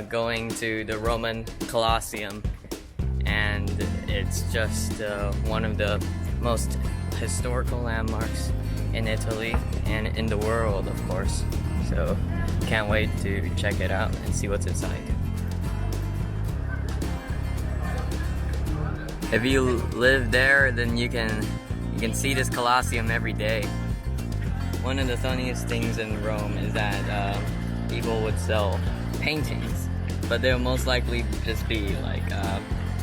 going to the Roman Colosseum, and it's just one of the most historical landmarks in Italy and in the world, of course. So can't wait to check it out and see what's inside. If you live there, then you can see this Colosseum every day. One of the funniest things in Rome is that people would sell paintings, but they'll most likely just be like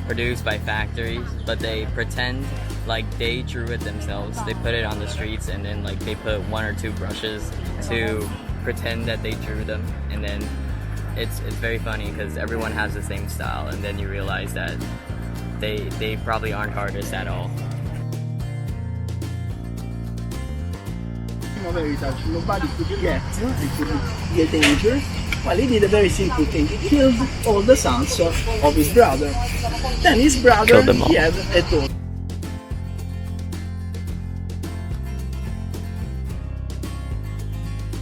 produced by factories, but they pretend like they drew it themselves. They put it on the streets, and then like they put one or two brushes to pretend that they drew them, and then it's very funny because everyone has the same style, and then you realize that they probably aren't artists at all. Very touch. Nobody could get, it could get injured. Well, he did a very simple thing. He killed all the sons of his brother. Then his brother, he had a daughter.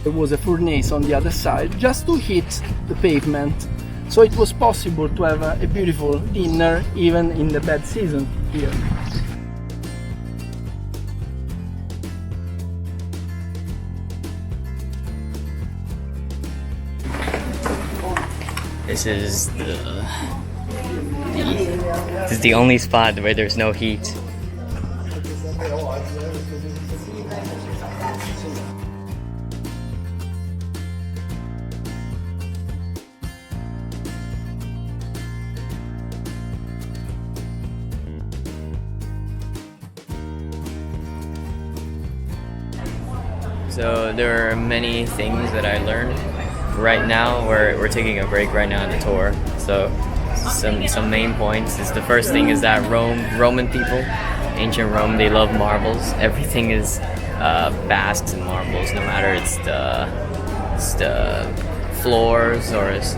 There was a furnace on the other side just to heat the pavement. So it was possible to have a beautiful dinner even in the bad season here. This is the only spot where there's no heat. So there are many things that I learned. Right now, we're taking a break right now on the tour. So some main points is the first thing is that Roman people, ancient Rome, they love marbles. Everything is basked in marbles, no matter it's the floors or it's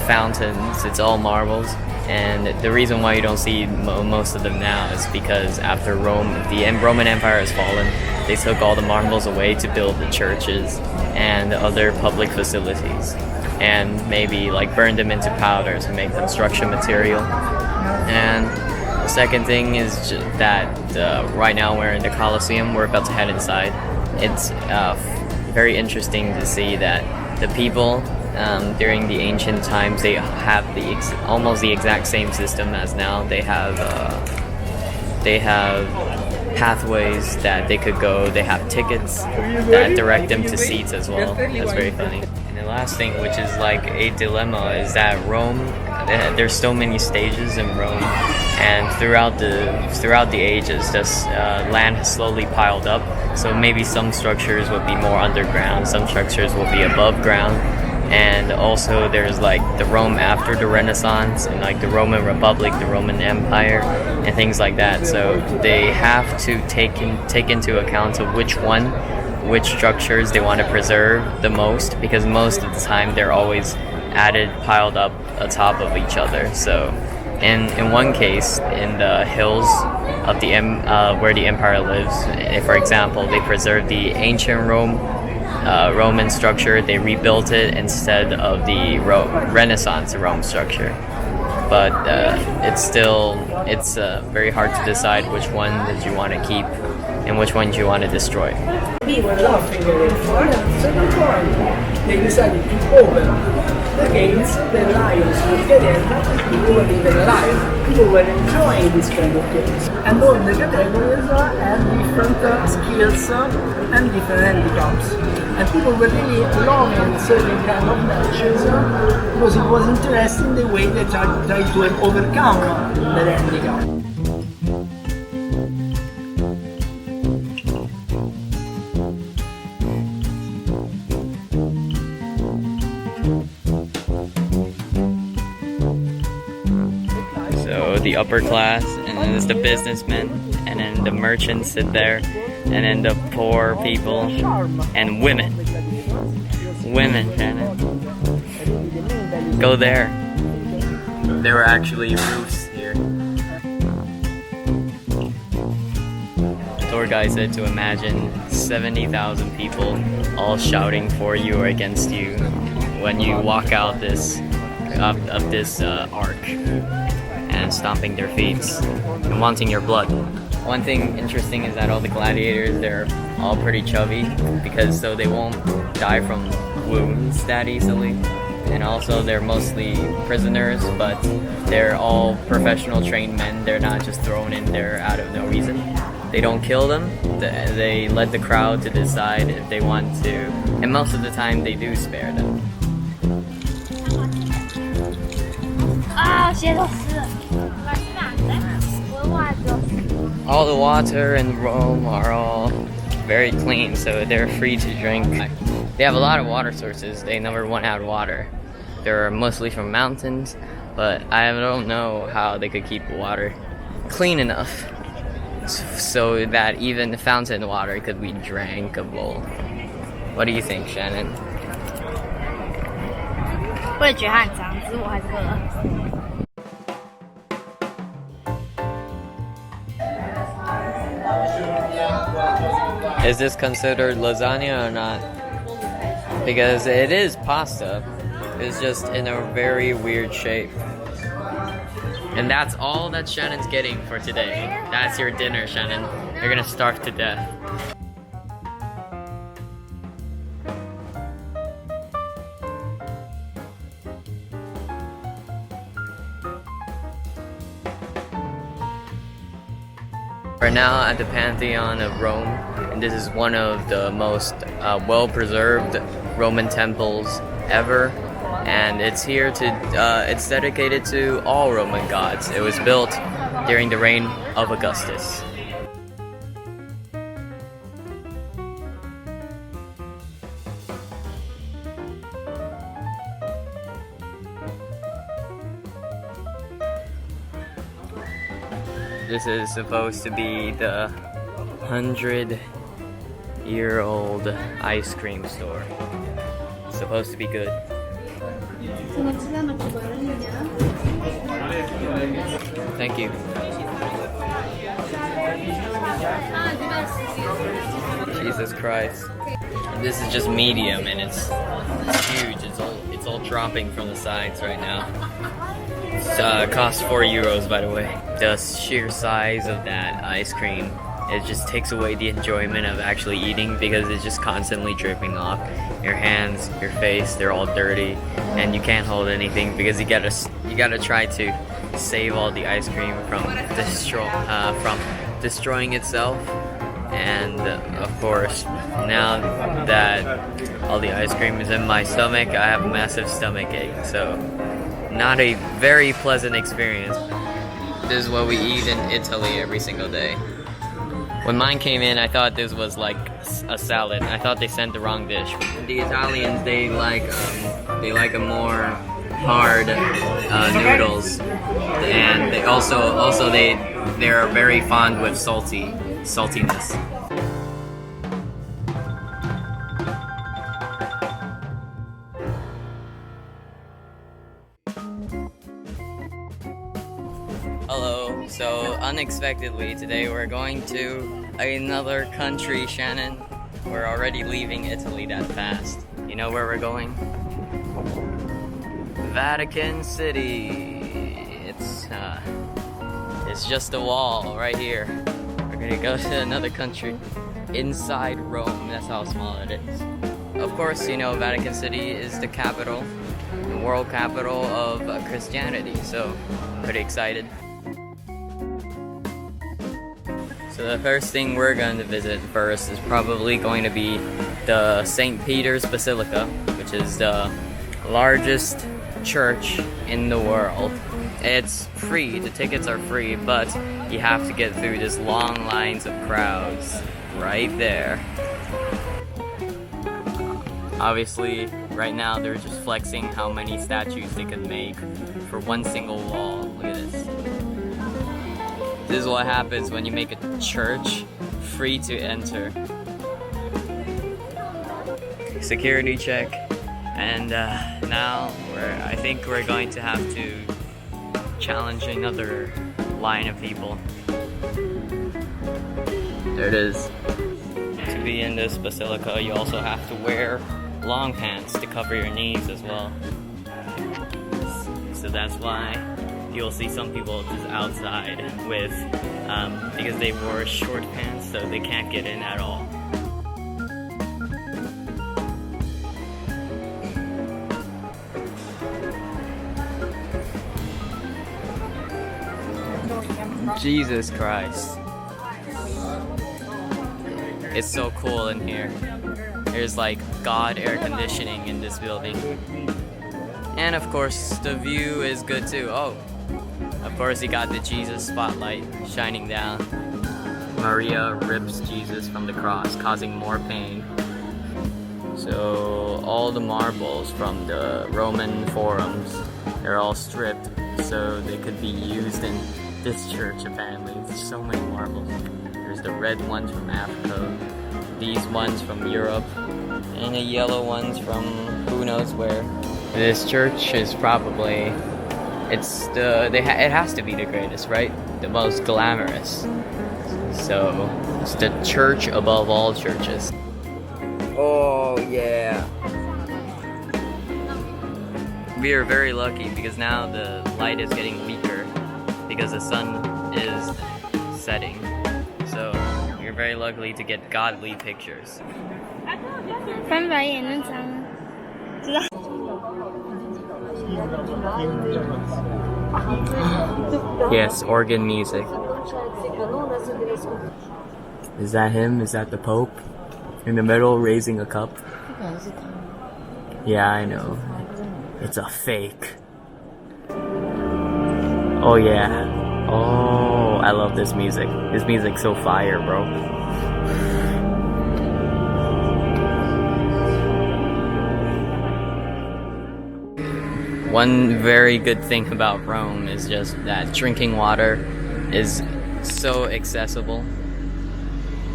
fountains. It's all marbles. And the reason why you don't see most of them now is because after the Roman Empire has fallen, they took all the marbles away to build the churches and other public facilities, and maybe like burn them into powder to make construction material. And the second thing is that right now we're in the Colosseum. We're about to head inside. It's very interesting to see that the people during the ancient times, they have almost the exact same system as now. They have pathways that they could go. They have tickets that direct them to seats as well. That's very funny. And the last thing, which is like a dilemma, is that Rome, there's so many stages in Rome, and throughout the ages, this land has slowly piled up. So maybe some structures will be more underground, some structures will be above ground. And also there's like the Rome after the Renaissance, and like the Roman Republic, the Roman Empire, and things like that. So they have to take into account of which structures they want to preserve the most, because most of the time they're always piled up atop of each other. So in one case, in the hills of where the empire lives, for example, they preserved the ancient Roman structure. They rebuilt it instead of the Renaissance Rome structure, but it's very hard to decide which one that you want to keep and which ones you want to destroy. People laughing at certain point, they decided to open the gates. The lions would get in, people were in the lion. People were enjoying this kind of games, and all the categories had different skills and different handicaps. And people were really loving certain kind of matches because it was interesting the way they tried to overcome their handicap. So the upper class, and then there's the businessmen, and then the merchants sit there, and then the poor people and women. Shannon. Go there. There were actually roofs here. The tour guide said to imagine 70,000 people all shouting for you or against you when you walk out this of this ark and stomping their feet and wanting your blood. One thing interesting is that all the gladiators, they're all pretty chubby because so they won't die from wounds that easily. And also they're mostly prisoners, but they're all professional trained men. They're not just thrown in there out of no reason. They don't kill them. They let the crowd to decide if they want to, and most of the time they do spare them. All the water in Rome are all very clean, so they're free to drink. They have a lot of water sources. They never run out of water. They're mostly from mountains, but I don't know how they could keep water clean enough so that even fountain water could be drinkable. What do you think, Shannon? 我也觉得它很脏，只是我还是喝了。 Is this considered lasagna or not? Because it is pasta. It's just in a very weird shape. And that's all that Shannon's getting for today. That's your dinner, Shannon. You're gonna starve to death. We're now at the Pantheon of Rome, and this is one of the most well-preserved Roman temples ever. And it's here to, it's dedicated to all Roman gods. It was built during the reign of Augustus. This is supposed to be the 100-year-old ice cream store. It's supposed to be good. Thank you. Jesus Christ. This is just medium and it's huge. It's all dropping from the sides right now. It costs 4 euros, by the way. The sheer size of that ice cream, it just takes away the enjoyment of actually eating because it's just constantly dripping off. Your hands, your face, they're all dirty, and you can't hold anything because you gotta try to save all the ice cream from destroying itself. And of course, now that all the ice cream is in my stomach, I have a massive stomach ache. So, not a very pleasant experience. This is what we eat in Italy every single day. When mine came in, I thought this was like a salad. I thought they sent the wrong dish. The Italians, they like a more hard noodles, and they also they're very fond with saltiness. Hello, so unexpectedly today we're going to another country, Shannon. We're already leaving Italy that fast. You know where we're going? Vatican City. It's just a wall right here. We're gonna go to another country inside Rome. That's how small it is. Of course, you know Vatican City is the capital, the world capital of Christianity, so pretty excited. So the first thing we're going to visit first is probably going to be the St. Peter's Basilica, which is the largest church in the world. It's free, the tickets are free, but you have to get through this long lines of crowds right there. Obviously, right now they're just flexing how many statues they can make for one single wall. Look at this. This is what happens when you make a church free to enter. Security check, and now I think we're going to have to challenge another line of people. There it is. To be in this basilica, you also have to wear long pants to cover your knees as well. so that's why you'll see some people just outside with, because they wore short pants, so they can't get in at all. Jesus Christ. It's so cool in here. There's like God air conditioning in this building. And of course the view is good too. Oh, of course you got the Jesus spotlight shining down. Maria rips Jesus from the cross, causing more pain. So all the marbles from the Roman forums, they're all stripped so they could be used in this church apparently. There's so many marbles. There's the red ones from Africa, these ones from Europe, and the yellow ones from who knows where. This church is probably, it has to be the greatest, right? The most glamorous. So it's the church above all churches. Oh yeah. We are very lucky because now the light is getting weaker because the sun is setting. So you're very lucky to get godly pictures. 翻白眼那张，知道。 Yes, organ music. Is that him? Is that the Pope? In the middle raising a cup? Yeah, I know. It's a fake. Oh yeah. Oh, I love this music. This music's so fire, bro. One very good thing about Rome is just that drinking water is so accessible.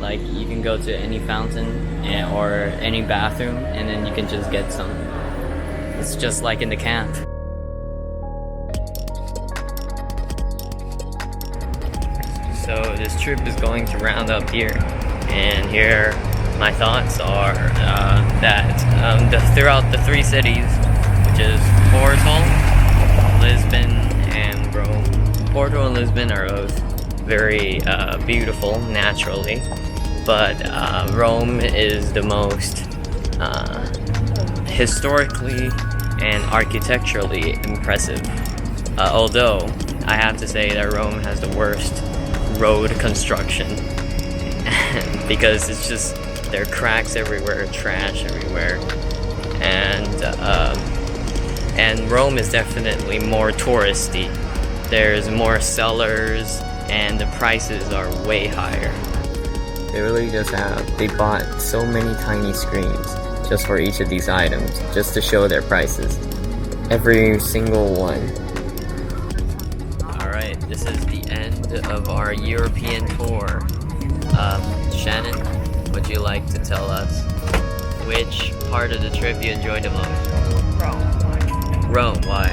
Like you can go to any fountain or any bathroom and then you can just get some. It's just like in the camp. So this trip is going to round up here, and here my thoughts are that throughout the 3 cities, which is Porto, Lisbon, and Rome. Porto and Lisbon are both very beautiful naturally, but Rome is the most historically and architecturally impressive. Although I have to say that Rome has the worst road construction because it's just there are cracks everywhere, trash everywhere, and Rome is definitely more touristy. There's more sellers and the prices are way higher. They really they bought so many tiny screens just for each of these items, just to show their prices. Every single one. Alright, this is the end of our European tour. Shannon, would you like to tell us which part of the trip you enjoyed the most? Rome. Rome, why?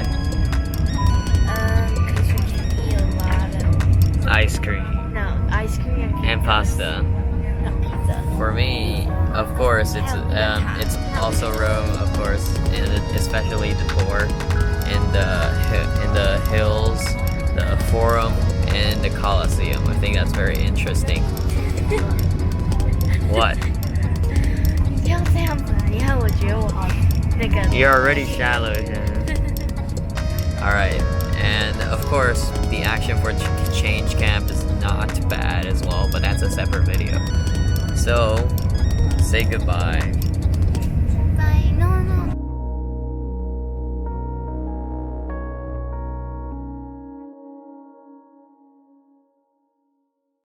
Because we can eat a lot of... Ice cream. No, ice cream And pasta. No, pizza. For me, of course, it's also Rome, of course, and especially the tour in the hills, the Forum, and the Colosseum. I think that's very interesting. What? You're already shallow. Alright, and of course, the action for change camp is not bad as well, but that's a separate video. So, say goodbye.